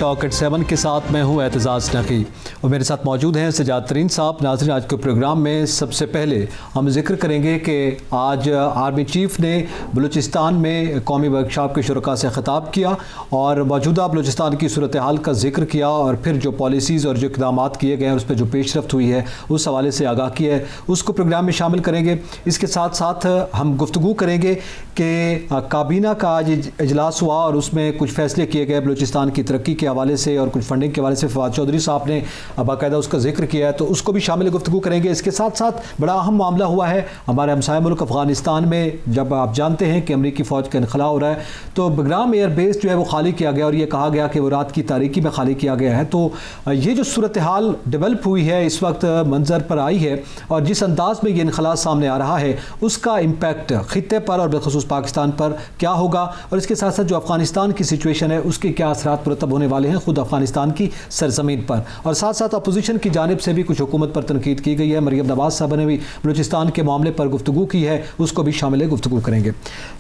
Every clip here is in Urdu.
ٹاک ایٹ 7 کے ساتھ میں ہوں اعتزاز نقی اور میرے ساتھ موجود ہیں سجاد ترین صاحب. ناظرین, آج کے پروگرام میں سب سے پہلے ہم ذکر کریں گے کہ آج آرمی چیف نے بلوچستان میں قومی ورکشاپ کے شرکاء سے خطاب کیا اور موجودہ بلوچستان کی صورتحال کا ذکر کیا اور پھر جو پالیسیز اور جو اقدامات کیے گئے ہیں اس پہ جو پیش رفت ہوئی ہے اس حوالے سے آگاہ کیا ہے, اس کو پروگرام میں شامل کریں گے. اس کے ساتھ ساتھ ہم گفتگو کریں گے کہ کابینہ کا آج اجلاس ہوا اور اس میں کچھ فیصلے کیے گئے بلوچستان کی ترقی کے حوالے سے اور کچھ فنڈنگ کے حوالے سے. فواد چودھری صاحب نے باقاعدہ اس کا ذکر کیا ہے تو اس کو بھی شامل گفتگو کریں گے. اس کے ساتھ ساتھ بڑا اہم معاملہ ہوا ہے ہمارے ہمسایہ ملک افغانستان میں, جب آپ جانتے ہیں کہ امریکی فوج کا انخلاء ہو رہا ہے تو بگرام ایئر بیس جو ہے وہ خالی کیا گیا اور یہ کہا گیا کہ وہ رات کی تاریکی میں خالی کیا گیا ہے. تو یہ جو صورتحال ڈیولپ ہوئی ہے اس وقت منظر پر آئی ہے اور جس انداز میں یہ انخلاء سامنے آ رہا ہے اس کا امپیکٹ خطے پر اور بالخصوص پاکستان پر کیا ہوگا, اور اس کے ساتھ ساتھ جو افغانستان کی سچویشن ہے اس کے کیا اثرات مرتب ہونے والے ہیں خود افغانستان کی سرزمین پر. اور ساتھ ساتھ اپوزیشن کی جانب سے بھی کچھ حکومت پر تنقید کی گئی ہے. مریم نواز صاحب نے بھی بلوچستان کے معاملے پر گفتگو کی ہے, اس کو بھی شامل گفتگو کریں گے.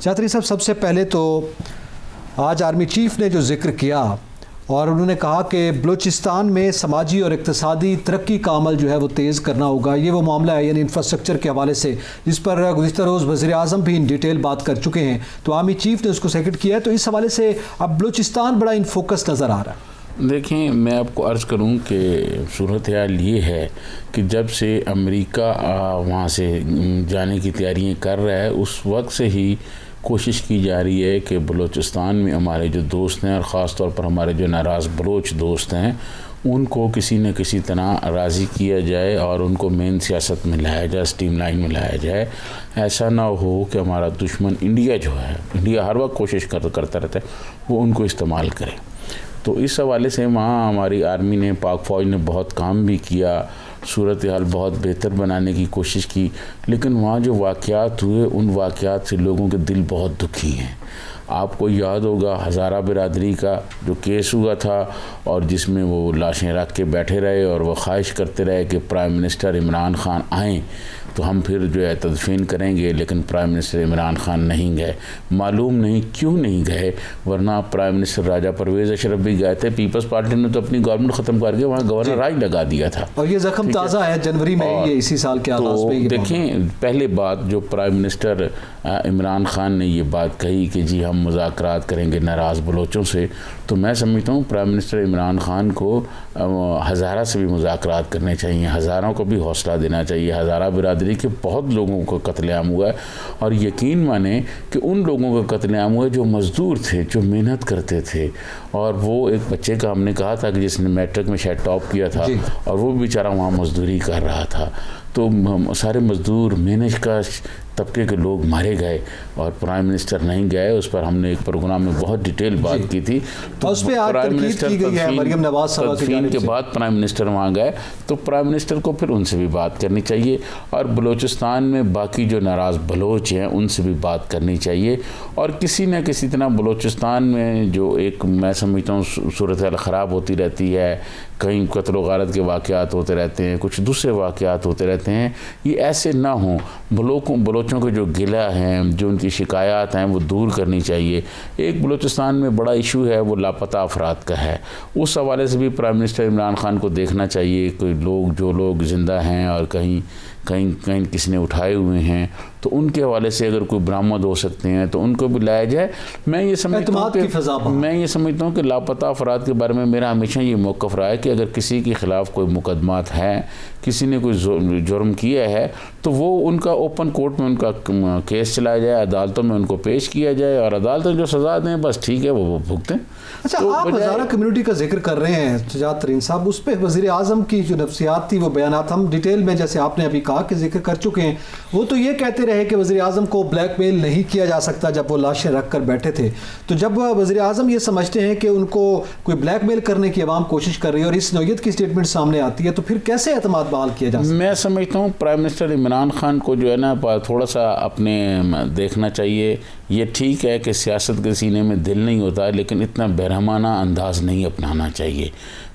چاتری صاحب, سب سے پہلے تو آج آرمی چیف نے جو ذکر کیا اور انہوں نے کہا کہ بلوچستان میں سماجی اور اقتصادی ترقی کا عمل جو ہے وہ تیز کرنا ہوگا. یہ وہ معاملہ ہے یعنی انفراسٹرکچر کے حوالے سے جس پر گزشتہ روز وزیر اعظم بھی ان ڈیٹیل بات کر چکے ہیں, تو آرمی چیف نے اس کو سیکنڈ کیا ہے. تو اس حوالے سے اب بلوچستان بڑا ان فوکس نظر آ رہا ہے. دیکھیں, میں آپ کو عرض کروں کہ صورتحال یہ ہے کہ جب سے امریکہ وہاں سے جانے کی تیاریاں کر رہا ہے اس وقت سے ہی کوشش کی جا رہی ہے کہ بلوچستان میں ہمارے جو دوست ہیں اور خاص طور پر ہمارے جو ناراض بلوچ دوست ہیں ان کو کسی نہ کسی طرح راضی کیا جائے اور ان کو مین سیاست میں لایا جائے, اسٹریم لائن میں لایا جائے. ایسا نہ ہو کہ ہمارا دشمن انڈیا جو ہے, انڈیا ہر وقت کوشش کرتا رہتا ہے وہ ان کو استعمال کرے. تو اس حوالے سے وہاں ہماری آرمی نے, پاک فوج نے بہت کام بھی کیا, صورتحال بہت بہتر بنانے کی کوشش کی, لیکن وہاں جو واقعات ہوئے ان واقعات سے لوگوں کے دل بہت دکھی ہیں. آپ کو یاد ہوگا ہزارہ برادری کا جو کیس ہوا تھا اور جس میں وہ لاشیں رکھ کے بیٹھے رہے اور وہ خواہش کرتے رہے کہ پرائم منسٹر عمران خان آئیں تو ہم پھر جو ہے تدفین کریں گے, لیکن پرائم منسٹر عمران خان نہیں گئے. معلوم نہیں کیوں نہیں گئے, ورنہ پرائم منسٹر راجہ پرویز اشرف بھی گئے تھے. پیپلز پارٹی نے تو اپنی گورنمنٹ ختم کر کے وہاں گورنر راج لگا دیا تھا اور یہ زخم تازہ ہے جنوری میں یہ اسی سال کے آغاز میں. دیکھیں, پہلے بات جو پرائم منسٹر عمران خان نے یہ بات کہی کہ جی ہم مذاکرات کریں گے ناراض بلوچوں سے, تو میں سمجھتا ہوں پرائم منسٹر عمران خان کو ہزارہ سے بھی مذاکرات کرنے چاہیے, ہزاروں کو بھی حوصلہ دینا چاہیے. ہزارہ برادری کے بہت لوگوں کو قتل عام ہوا ہے اور یقین مانیں کہ ان لوگوں کا قتل عام ہوا ہے جو مزدور تھے, جو محنت کرتے تھے. اور وہ ایک بچے کا ہم نے کہا تھا کہ جس نے میٹرک میں شاید ٹاپ کیا تھا اور وہ بیچارہ وہاں مزدوری کر رہا تھا. تو سارے مزدور محنت کش طبقے کے لوگ مارے گئے اور پرائم منسٹر نہیں گئے. اس پر ہم نے ایک پروگرام میں بہت ڈیٹیل بات کی تھی. تو اس پہ پرائم منسٹر تدفین کے بعد پرائم منسٹر وہاں گئے تو پرائم منسٹر کو پھر ان سے بھی بات کرنی چاہیے اور بلوچستان میں باقی جو ناراض بلوچ ہیں ان سے بھی بات کرنی چاہیے. اور کسی نہ کسی طرح بلوچستان میں جو ایک میں سمجھتا ہوں صورتحال خراب ہوتی رہتی ہے, کہیں قتل و غارت کے واقعات ہوتے رہتے ہیں, کچھ دوسرے واقعات ہوتے رہتے ہیں, یہ ایسے نہ ہوں. بلوچوں کے جو گلہ ہیں, جو ان کی شکایات ہیں وہ دور کرنی چاہیے. ایک بلوچستان میں بڑا ایشو ہے وہ لاپتہ افراد کا ہے, اس حوالے سے بھی پرائم منسٹر عمران خان کو دیکھنا چاہیے. کوئی جو لوگ زندہ ہیں اور کہیں کسی نے اٹھائے ہوئے ہیں تو ان کے حوالے سے اگر کوئی برآمد ہو سکتے ہیں تو ان کو بھی لایا جائے. میں یہ سمجھتا ہوں کہ لاپتہ افراد کے بارے میں میرا ہمیشہ یہ موقف رہا ہے کہ اگر کسی کے خلاف کوئی مقدمات ہیں, کسی نے کوئی جرم کیا ہے تو وہ ان کا اوپن کورٹ میں ان کا کیس چلایا جائے, عدالتوں میں ان کو پیش کیا جائے اور عدالتیں جو سزا دیں بس ٹھیک ہے وہ بھگتیں. اچھا, آپ ہزارہ کمیونٹی کا ذکر کر رہے ہیں سجاد ترین صاحب, اس پہ وزیر اعظم کی جو نفسیات تھی وہ بیانات ہم ڈیٹیل میں جیسے آپ نے ابھی کہا کہ ذکر کر چکے ہیں. وہ تو یہ کہتے رہے کہ وزیر اعظم کو بلیک میل نہیں کیا جا سکتا جب وہ لاشیں رکھ کر بیٹھے تھے. تو جب وزیر اعظم یہ سمجھتے ہیں کہ ان کو کوئی بلیک میل کرنے کی عوام کوشش کر رہی ہے اور اس نوعیت کی اسٹیٹمنٹ سامنے آتی ہے تو پھر کیسے اعتماد بحال کیا جا سکتا ہے؟ میں سمجھتا ہوں پرائم منسٹر عمران خان کو جو ہے نا تھوڑا سا اپنے دیکھنا چاہیے. یہ ٹھیک ہے کہ سیاست کے سینے میں دل نہیں ہوتا لیکن اتنا بہرحمانہ انداز نہیں اپنانا چاہیے.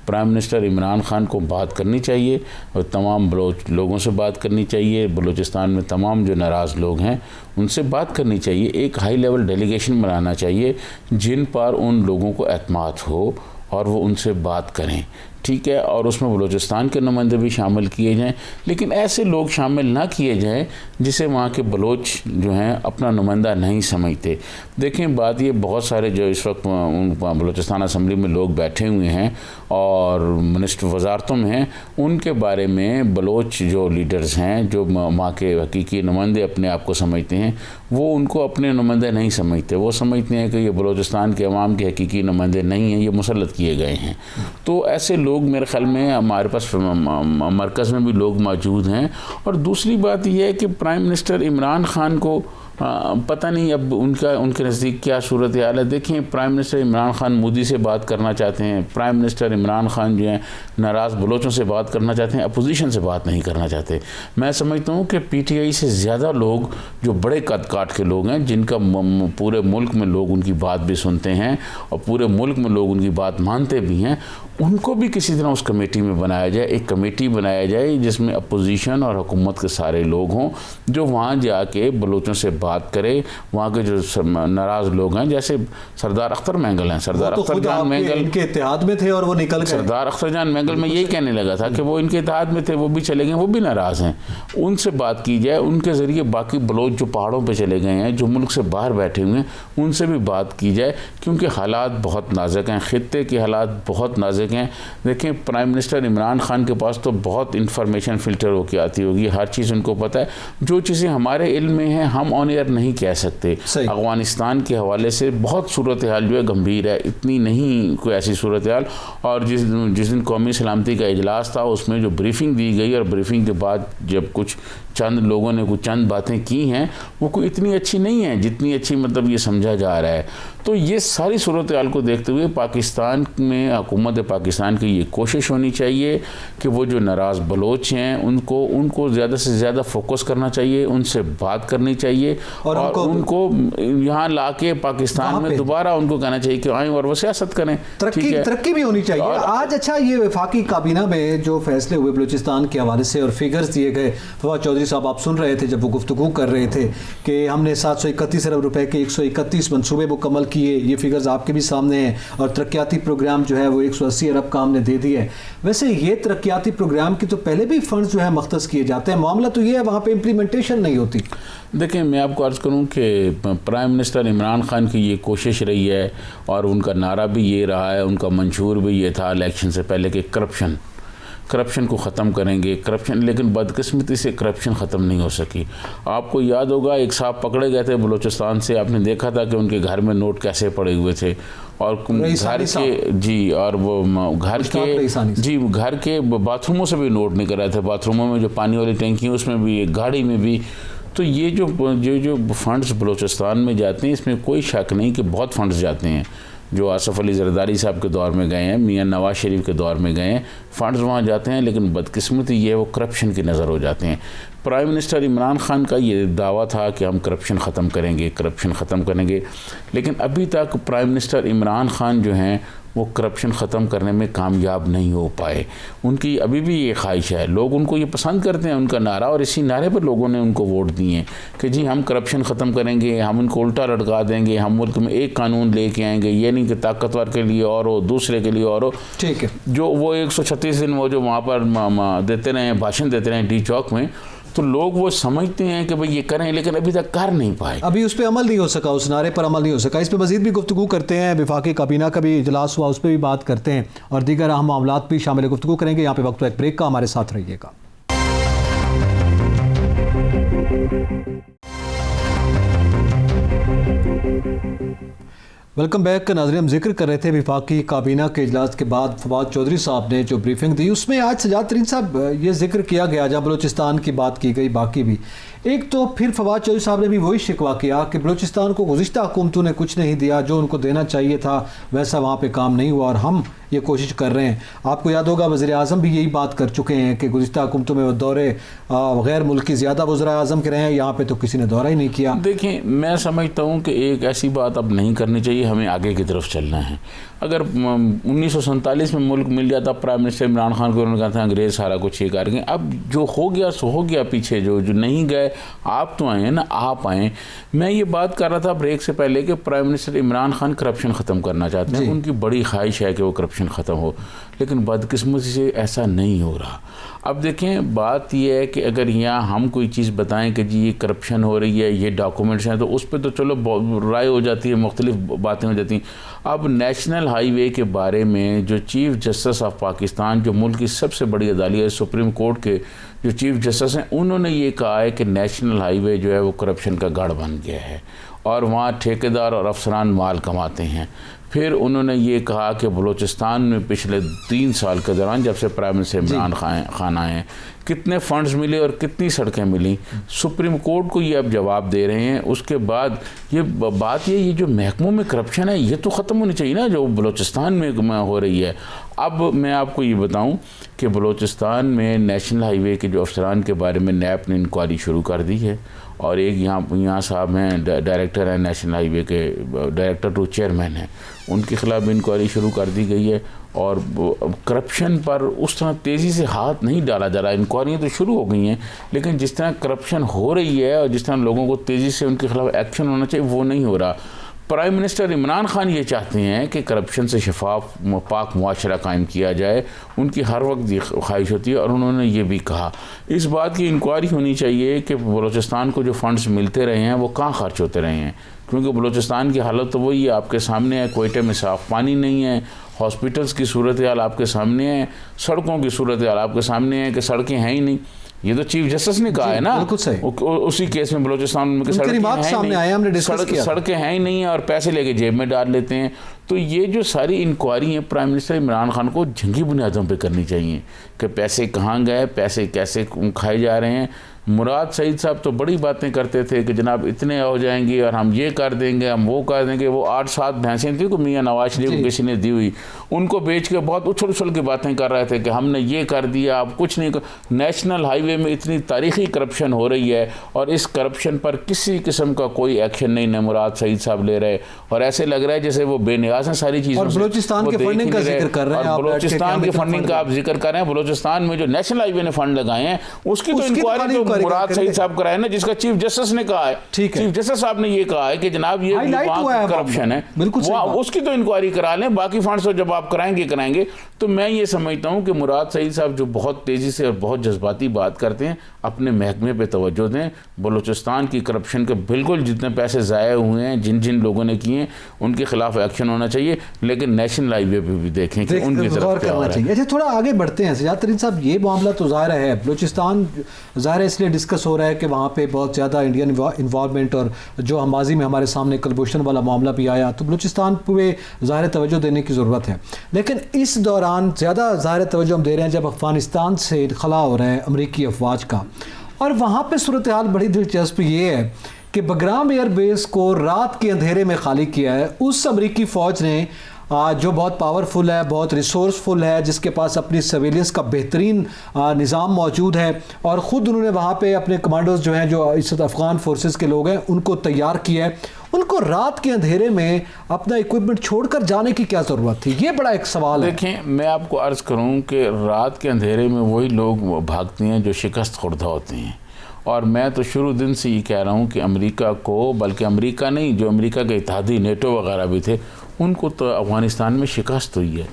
پرائم منسٹر عمران خان کو بات کرنی چاہیے اور تمام بلوچ لوگوں سے بات کرنی چاہیے. بلوچستان میں تمام جو ناراض لوگ ہیں ان سے بات کرنی چاہیے. ایک ہائی لیول ڈیلیگیشن بنانا چاہیے جن پر ان لوگوں کو اعتماد ہو اور وہ ان سے بات کریں، ٹھیک ہے، اور اس میں بلوچستان کے نمائندے بھی شامل کیے جائیں، لیکن ایسے لوگ شامل نہ کیے جائیں جسے وہاں کے بلوچ جو ہیں اپنا نمائندہ نہیں سمجھتے۔ دیکھیں بات یہ، بہت سارے جو اس وقت بلوچستان اسمبلی میں لوگ بیٹھے ہوئے ہیں اور منسٹر وزارتوں میں ہیں، ان کے بارے میں بلوچ جو لیڈرز ہیں، جو وہاں کے حقیقی نمائندے اپنے آپ کو سمجھتے ہیں، وہ ان کو اپنے نمائندے نہیں سمجھتے، وہ سمجھتے ہیں کہ یہ بلوچستان کے عوام کے حقیقی نمائندے نہیں ہیں، یہ مسلط کیے گئے ہیں۔ تو ایسے لوگ میرے خیال میں ہمارے پاس مرکز میں بھی لوگ موجود ہیں۔ اور دوسری بات یہ ہے کہ پرائم منسٹر عمران خان کو پتہ نہیں اب ان کے نزدیک کیا صورتحال ہے۔ دیکھیں پرائم منسٹر عمران خان مودی سے بات کرنا چاہتے ہیں، پرائم منسٹر عمران خان جو ہیں ناراض بلوچوں سے بات کرنا چاہتے ہیں، اپوزیشن سے بات نہیں کرنا چاہتے۔ میں سمجھتا ہوں کہ پی ٹی آئی سے زیادہ لوگ جو بڑے قد کاٹ کے لوگ ہیں، جن کا پورے ملک میں لوگ ان کی بات بھی سنتے ہیں اور پورے ملک میں لوگ ان کی بات مانتے بھی ہیں، ان کو بھی کسی طرح اس کمیٹی میں بنایا جائے، ایک کمیٹی بنایا جائے جس میں اپوزیشن اور حکومت کے سارے لوگ ہوں، جو وہاں جا کے بلوچوں سے بات کرے۔ وہاں کے جو ناراض لوگ ہیں، جیسے سردار اختر مینگل ہیں، سردار اختر جان مینگل ان کے اتحاد میں تھے اور وہ نکل گئے۔ سردار اختر جان مینگل میں یہی کہنے لگا تھا کہ وہ ان کے اتحاد میں تھے، وہ بھی چلے گئے، وہ بھی ناراض ہیں، ان سے بات کی جائے۔ ان کے ذریعے باقی بلوچ جو پہاڑوں پہ چلے گئے ہیں، جو ملک سے باہر بیٹھے ہوئے ہیں، ان سے بھی بات کی جائے، کیونکہ حالات بہت نازک ہیں، خطے کے حالات بہت نازک ہیں۔ دیکھیں پرائم منسٹر عمران خان کے پاس تو بہت انفارمیشن فلٹر ہو کے آتی ہوگی، ہر چیز ان کو پتہ ہے، جو چیزیں ہمارے علم میں ہیں ہم آن ایئر نہیں کہہ سکتے۔ افغانستان کے حوالے سے بہت صورتحال جو ہے گمبھیر ہے، اتنی نہیں کوئی ایسی صورتحال۔ اور جس دن قومی سلامتی کا اجلاس تھا، اس میں جو بریفنگ دی گئی، اور بریفنگ کے بعد جب کچھ چند لوگوں نے کچھ چند باتیں کی ہیں، وہ کوئی اتنی اچھی نہیں ہیں جتنی اچھی مطلب یہ سمجھا جا رہا ہے۔ تو یہ ساری صورتحال کو دیکھتے ہوئے پاکستان میں حکومت پاکستان کی یہ کوشش ہونی چاہیے کہ وہ جو ناراض بلوچ ہیں ان کو زیادہ سے زیادہ فوکس کرنا چاہیے، ان سے بات کرنی چاہیے، اور ان کو یہاں لا کے پاکستان میں دوبارہ ان کو کہنا چاہیے کہ آئیں اور وہ سیاست کریں، ترقی بھی ہونی چاہیے۔ آج اچھا یہ وفاقی کابینہ میں جو فیصلے ہوئے بلوچستان کے حوالے سے اور فیگرز دیے گئے، فواد چودھری صاحب آپ سن رہے تھے جب وہ گفتگو کر رہے تھے کہ ہم نے 731 ارب روپے کے 131 منصوبے مکمل کیے، یہ فگرز آپ کے بھی سامنے ہیں، اور ترقیاتی پروگرام جو ہے وہ 180 ارب کا ہم نے دے دیا ہے۔ ویسے یہ ترقیاتی پروگرام کی تو پہلے بھی فنڈز جو ہے مختص کیے جاتے ہیں، معاملہ تو یہ ہے وہاں پہ امپلیمنٹیشن نہیں ہوتی۔ دیکھیں میں آپ کو عرض کروں کہ پرائم منسٹر عمران خان کی یہ کوشش رہی ہے، اور ان کا نعرہ بھی یہ رہا ہے، ان کا منشور بھی یہ تھا الیکشن سے پہلے کہ کرپشن کو ختم کریں گے، لیکن بدقسمتی سے کرپشن ختم نہیں ہو سکی۔ آپ کو یاد ہوگا ایک صاحب پکڑے گئے تھے بلوچستان سے، آپ نے دیکھا تھا کہ ان کے گھر میں نوٹ کیسے پڑے ہوئے تھے، اور گھر کے باتھ روموں سے بھی نوٹ نکل رہے تھے، باتھ روموں میں جو پانی والی ٹینکی اس میں بھی، گاڑی میں بھی۔ تو یہ جو فنڈز بلوچستان میں جاتے ہیں، اس میں کوئی شک نہیں کہ بہت فنڈز جاتے ہیں، جو آصف علی زرداری صاحب کے دور میں گئے ہیں، میاں نواز شریف کے دور میں گئے ہیں، فنڈز وہاں جاتے ہیں، لیکن بدقسمتی یہ ہے وہ کرپشن کی نظر ہو جاتے ہیں۔ پرائم منسٹر عمران خان کا یہ دعویٰ تھا کہ ہم کرپشن ختم کریں گے، لیکن ابھی تک پرائم منسٹر عمران خان جو ہیں وہ کرپشن ختم کرنے میں کامیاب نہیں ہو پائے۔ ان کی ابھی بھی یہ خواہش ہے، لوگ ان کو یہ پسند کرتے ہیں، ان کا نعرہ، اور اسی نعرے پر لوگوں نے ان کو ووٹ دیے ہیں کہ جی ہم کرپشن ختم کریں گے، ہم ان کو الٹا لٹکا دیں گے، ہم ملک میں ایک قانون لے کے آئیں گے، یہ نہیں کہ طاقتور کے لیے اور ہو، دوسرے کے لیے اور ہو۔ ٹھیک ہے، جو وہ 136 دن وہ جو وہاں پر دیتے رہے، بھاشن دیتے رہے ڈی چوک میں، تو لوگ وہ سمجھتے ہیں کہ بھئی یہ کریں، لیکن ابھی تک کر نہیں پائے، ابھی اس پہ عمل نہیں ہو سکا، اس نعرے پر عمل نہیں ہو سکا۔ اس پہ مزید بھی گفتگو کرتے ہیں، وفاقی کابینہ کا بھی اجلاس ہوا، اس پہ بھی بات کرتے ہیں، اور دیگر اہم معاملات بھی شامل گفتگو کریں گے۔ یہاں پہ وقت ایک بریک کا، ہمارے ساتھ رہیے گا۔ ویلکم بیک ناظرین، ہم ذکر کر رہے تھے وفاقی کابینہ کے اجلاس کے بعد فواد چودھری صاحب نے جو بریفنگ دی، اس میں آج سجاد ترین صاحب یہ ذکر کیا گیا، جہاں بلوچستان کی بات کی گئی، باقی بھی ایک تو پھر فواد چودھری صاحب نے بھی وہی شکوہ کیا کہ بلوچستان کو گزشتہ حکومتوں نے کچھ نہیں دیا، جو ان کو دینا چاہیے تھا ویسا وہاں پہ کام نہیں ہوا، اور ہم یہ کوشش کر رہے ہیں۔ آپ کو یاد ہوگا وزیر اعظم بھی یہی بات کر چکے ہیں کہ گزشتہ حکومتوں میں وہ دورے غیر ملکی زیادہ وزراء اعظم کے رہے ہیں، یہاں پہ تو کسی نے دورہ ہی نہیں کیا۔ دیکھیں میں سمجھتا ہوں کہ ایک ایسی بات اب نہیں کرنی چاہیے، ہمیں آگے کی طرف چلنا ہے۔ اگر 1947 میں ملک مل جاتا پرائم منسٹر عمران خان کو، انہوں نے کہا تھا انگریز سارا کچھ یہ کر گئے، اب جو ہو گیا سو ہو گیا، پیچھے جو نہیں گئے ہے آپ تو آئے ہیں نا, آپ آئیں. میں یہ بات کر رہا تھا بریک سے پہلے کہ prime minister Imran Khan corruption ختم کرنا چاہتے ہیں, ان کی بڑی خواہش ہے کہ وہ کرپشن ختم ہو, لیکن بدقسمتی سے ایسا نہیں ہو رہا. اب دیکھیں بات یہ ہے کہ اگر یہاں ہم کوئی چیز بتائیں کہ جی یہ کرپشن ہو رہی ہے, یہ ڈاکومنٹس ہیں, تو اس پہ تو چلو رائے ہو جاتی ہے, مختلف باتیں ہو جاتی ہیں. اب نیشنل ہائی وے کے بارے میں جو چیف جسٹس آف پاکستان, جو ملک کی سب سے بڑی عدالت ہے, سپریم کورٹ کے جو چیف جسٹس ہیں, انہوں نے یہ کہا ہے کہ نیشنل ہائی وے جو ہے وہ کرپشن کا گڑھ بن گیا ہے اور وہاں ٹھیکیدار اور افسران مال کماتے ہیں. پھر انہوں نے یہ کہا کہ بلوچستان میں پچھلے 3 سال کے دوران جب سے پرائم منسٹر عمران خان آئے ہیں, کتنے فنڈز ملے اور کتنی سڑکیں ملیں, سپریم کورٹ کو یہ اب جواب دے رہے ہیں. اس کے بعد یہ بات یہ جو محکموں میں کرپشن ہے یہ تو ختم ہونی چاہیے نا, جو بلوچستان میں ہو رہی ہے. اب میں آپ کو یہ بتاؤں کہ بلوچستان میں نیشنل ہائی وے کے جو افسران کے بارے میں نیب نے انکوائری شروع کر دی ہے, اور ایک یہاں صاحب ہیں ڈائریکٹر ہیں نیشنل ہائی وے کے, ڈائریکٹر ٹو چیئرمین ہیں, ان کے خلاف بھی انکوائری شروع کر دی گئی ہے. اور کرپشن پر اس طرح تیزی سے ہاتھ نہیں ڈالا جا رہا. انکوائریاں تو شروع ہو گئی ہیں, لیکن جس طرح کرپشن ہو رہی ہے اور جس طرح لوگوں کو تیزی سے ان کے خلاف ایکشن ہونا چاہیے وہ نہیں ہو رہا. پرائم منسٹر عمران خان یہ چاہتے ہیں کہ کرپشن سے شفاف پاک معاشرہ قائم کیا جائے, ان کی ہر وقت یہ خواہش ہوتی ہے, اور انہوں نے یہ بھی کہا اس بات کی انکوائری ہونی چاہیے کہ بلوچستان کو جو فنڈز ملتے رہے ہیں وہ کہاں خرچ ہوتے رہے ہیں, کیونکہ بلوچستان کی حالت تو وہی ہے, آپ کے سامنے ہے. کوئٹہ میں صاف پانی نہیں ہے, ہاسپٹلس کی صورتحال آپ کے سامنے ہے, سڑکوں کی صورتحال آپ کے سامنے ہے کہ سڑکیں ہیں ہی نہیں. یہ تو چیف جسٹس نے کہا ہے نا, اسی کیس میں بلوچستان میں سڑکیں ہیں ہی نہیں ہیں اور پیسے لے کے جیب میں ڈال لیتے ہیں. تو یہ جو ساری انکوائری ہیں پرائم منسٹر عمران خان کو جنگی بنیادوں پہ کرنی چاہیے کہ پیسے کہاں گئے, پیسے کیسے کھائے جا رہے ہیں. مراد سعید صاحب تو بڑی باتیں کرتے تھے کہ جناب اتنے ہو جائیں گے اور ہم یہ کر دیں گے, ہم وہ کر دیں گے. وہ 8-7 بھینسیں تھیں کہ میاں نواز شریف کو کسی نے دی ہوئی, ان کو بیچ کے بہت اچھل کے باتیں کر رہے تھے کہ ہم نے یہ کر دیا, اب کچھ نہیں. نیشنل ہائی وے میں اتنی تاریخی کرپشن ہو رہی ہے اور اس کرپشن پر کسی قسم کا کوئی ایکشن نہیں ہے مراد سعید صاحب لے رہے, اور ایسے لگ رہا ہے جیسے وہ بے نیاز ہیں ساری چیزوں سے. بلوچستان کے فنڈنگ کا ذکر کر رہے ہیں, بلوچستان کے فنڈنگ کا آپ ذکر کر رہے ہیں. بلوچستان میں جو نیشنل ہائی وے نے فنڈ لگائے ہیں اس کی تو انکوائری تو مراد سعید صاحب کرائے نا, جس کا چیف جسٹس نے کہا ہے. چیف جسٹس صاحب نے یہ کہا ہے کہ جناب یہ کرپشن ہے, اس کی تو انکوائری کرا لیں. باقی فنڈز تو جب آپ کرائیں گے. تو میں یہ سمجھتا ہوں کہ مراد سعید صاحب جو بہت تیزی سے اور بہت جذباتی بات کرتے ہیں, اپنے محکمے پہ توجہ دیں. بلوچستان کی کرپشن کے بالکل جتنے پیسے ضائع ہوئے ہیں جن لوگوں نے کیے ہیں ان کے خلاف ایکشن ہونا چاہیے, لیکن نیشنل ہائی وے پہ بھی دیکھیں کہ ان کی طرف کیا ہو رہا ہے. اچھا تھوڑا آگے بڑھتے ہیں سجاد ترین صاحب. یہ معاملہ تو ظاہر ہے بلوچستان ظاہر ہے اس لیے ڈسکس ہو رہا ہے کہ وہاں پہ بہت زیادہ انڈین انوالومنٹ, اور جو ماضی میں ہمارے سامنے کلبھوشن والا معاملہ بھی آیا, تو بلوچستان پہ ظاہر توجہ دینے کی ضرورت ہے. لیکن اس دوران زیادہ ظاہر توجہ ہم دے رہے ہیں جب افغانستان سے خلا ہو رہا ہے امریکی افواج کا, اور وہاں پہ صورتحال بڑی دلچسپ یہ ہے کہ بگرام ایئر بیس کو رات کے اندھیرے میں خالی کیا ہے اس امریکی فوج نے جو بہت پاورفل ہے, بہت ریسورسفل ہے, جس کے پاس اپنی سرویلنس کا بہترین نظام موجود ہے, اور خود انہوں نے وہاں پہ اپنے کمانڈوز جو ہیں جو اس افغان فورسز کے لوگ ہیں ان کو تیار کیا ہے. ان کو رات کے اندھیرے میں اپنا ایکوپمنٹ چھوڑ کر جانے کی کیا ضرورت تھی؟ یہ بڑا ایک سوال ہے. دیکھیں میں آپ کو عرض کروں کہ رات کے اندھیرے میں وہی لوگ بھاگتے ہیں جو شکست خوردہ ہوتے ہیں, اور میں تو شروع دن سے یہ کہہ رہا ہوں کہ امریکہ کو, بلکہ امریکہ نہیں, جو امریکہ کے اتحادی نیٹو وغیرہ بھی تھے, ان کو تو افغانستان میں شکست ہوئی ہے.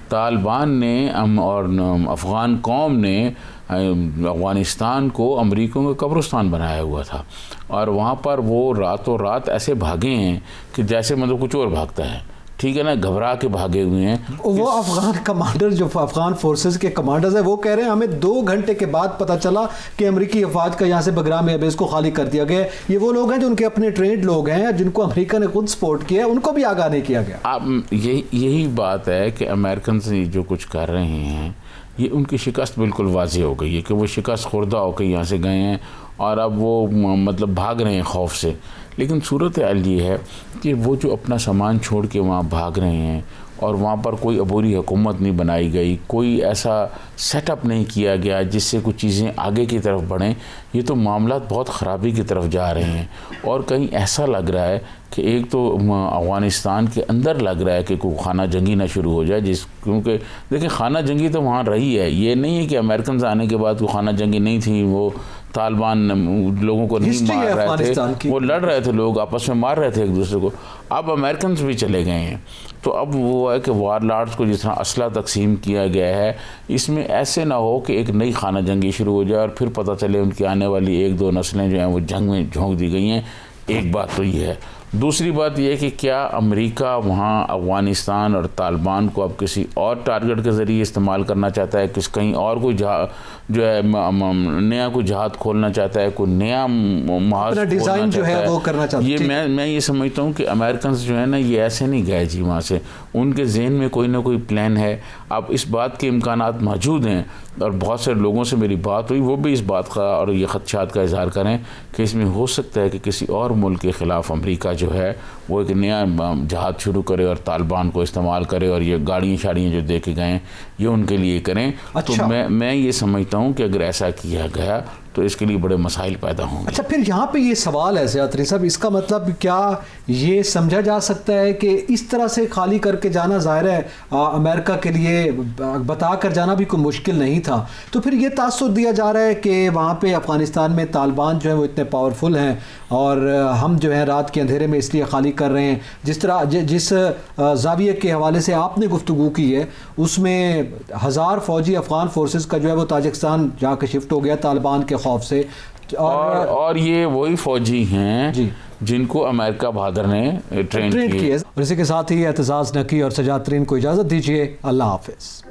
طالبان نے اور افغان قوم نے افغانستان کو امریکوں کا قبرستان بنایا ہوا تھا, اور وہاں پر وہ راتوں رات ایسے بھاگے ہیں کہ جیسے مطلب کچھ اور بھاگتا ہے, ٹھیک ہے نا, گھبرا کے بھاگے ہوئے ہیں. وہ افغان کمانڈر جو افغان فورسز کے کمانڈرز ہیں وہ کہہ رہے ہیں ہمیں 2 گھنٹے کے بعد پتہ چلا کہ امریکی افواج کا یہاں سے بگرام ایئر بیس کو خالی کر دیا گیا. یہ وہ لوگ ہیں جو ان کے اپنے ٹرینڈ لوگ ہیں جن کو امریکہ نے خود سپورٹ کیا ہے, ان کو بھی آگاہ نہیں کیا گیا. یہی بات ہے کہ امریکنز جو کچھ کر رہے ہیں یہ ان کی شکست بالکل واضح ہو گئی ہے کہ وہ شکست خوردہ ہو کے یہاں سے گئے ہیں اور اب وہ مطلب بھاگ رہے ہیں خوف سے. لیکن صورتحال یہ ہے کہ وہ جو اپنا سامان چھوڑ کے وہاں بھاگ رہے ہیں اور وہاں پر کوئی عبوری حکومت نہیں بنائی گئی, کوئی ایسا سیٹ اپ نہیں کیا گیا جس سے کچھ چیزیں آگے کی طرف بڑھیں, یہ تو معاملات بہت خرابی کی طرف جا رہے ہیں. اور کہیں ایسا لگ رہا ہے کہ ایک تو افغانستان کے اندر لگ رہا ہے کہ کوئی خانہ جنگی نہ شروع ہو جائے, کیونکہ دیکھیں خانہ جنگی تو وہاں رہی ہے, یہ نہیں ہے کہ امریکنز آنے کے بعد کوئی خانہ جنگی نہیں تھی, وہ طالبان لوگوں کو نہیں مار رہے تھے, وہ لڑ رہے تھے, لوگ آپس میں مار رہے تھے ایک دوسرے کو. اب امریکنز بھی چلے گئے ہیں, تو اب وہ ہے کہ وار لارڈز کو جس طرح اسلحہ تقسیم کیا گیا ہے, اس میں ایسے نہ ہو کہ ایک نئی خانہ جنگی شروع ہو جائے اور پھر پتہ چلے ان کی آنے والی 1-2 نسلیں جو ہیں وہ جنگ میں جھونک دی گئی ہیں. ایک بات تو یہ ہے. دوسری بات یہ ہے کہ کیا امریکہ وہاں افغانستان اور طالبان کو اب کسی اور ٹارگٹ کے ذریعے استعمال کرنا چاہتا ہے, کہیں اور کوئی جو ہے نیا کوئی جہاد کھولنا چاہتا ہے, کوئی نیا محاذ ڈیزائن جو ہے وہ کرنا چاہتا ہے. یہ میں یہ سمجھتا ہوں کہ امریکنز جو ہے نا یہ ایسے نہیں گئے جی وہاں سے, ان کے ذہن میں کوئی نہ کوئی پلان ہے. اب اس بات کے امکانات موجود ہیں, اور بہت سے لوگوں سے میری بات ہوئی, وہ بھی اس بات کا اور یہ خدشات کا اظہار کریں کہ اس میں ہو سکتا ہے کہ کسی اور ملک کے خلاف امریکہ جو ہے وہ ایک نیا جہاد شروع کرے اور طالبان کو استعمال کرے, اور یہ گاڑیاں شاڑیاں جو دے کے گئے ہیں یہ ان کے لیے کریں. تو میں یہ سمجھتا ہوں کہ اگر ایسا کیا گیا تو اس کے لیے بڑے مسائل پیدا ہوں گے. اچھا, پھر یہاں پہ یہ سوال ہے سیاحت صاحب, اس کا مطلب کیا یہ سمجھا جا سکتا ہے کہ اس طرح سے خالی کر کے جانا, ظاہر ہے امریکہ کے لیے بتا کر جانا بھی کوئی مشکل نہیں تھا, تو پھر یہ تاثر دیا جا رہا ہے کہ وہاں پہ افغانستان میں طالبان جو ہیں وہ اتنے پاورفل ہیں اور ہم جو ہیں رات کے اندھیرے میں اس لیے خالی کر رہے ہیں. جس زاویے کے حوالے سے آپ نے گفتگو کی ہے اس میں 1000 فوجی افغان فورسز کا جو ہے وہ تاجکستان جا کے شفٹ ہو گیا طالبان کے خوف سے, اور یہ وہی فوجی ہیں جن کو امریکہ بہادر نے ٹرین کیا. اور اسی کے ساتھ ہی اعتزاز نقی اور سجاد ترین کو اجازت دیجیے. اللہ حافظ.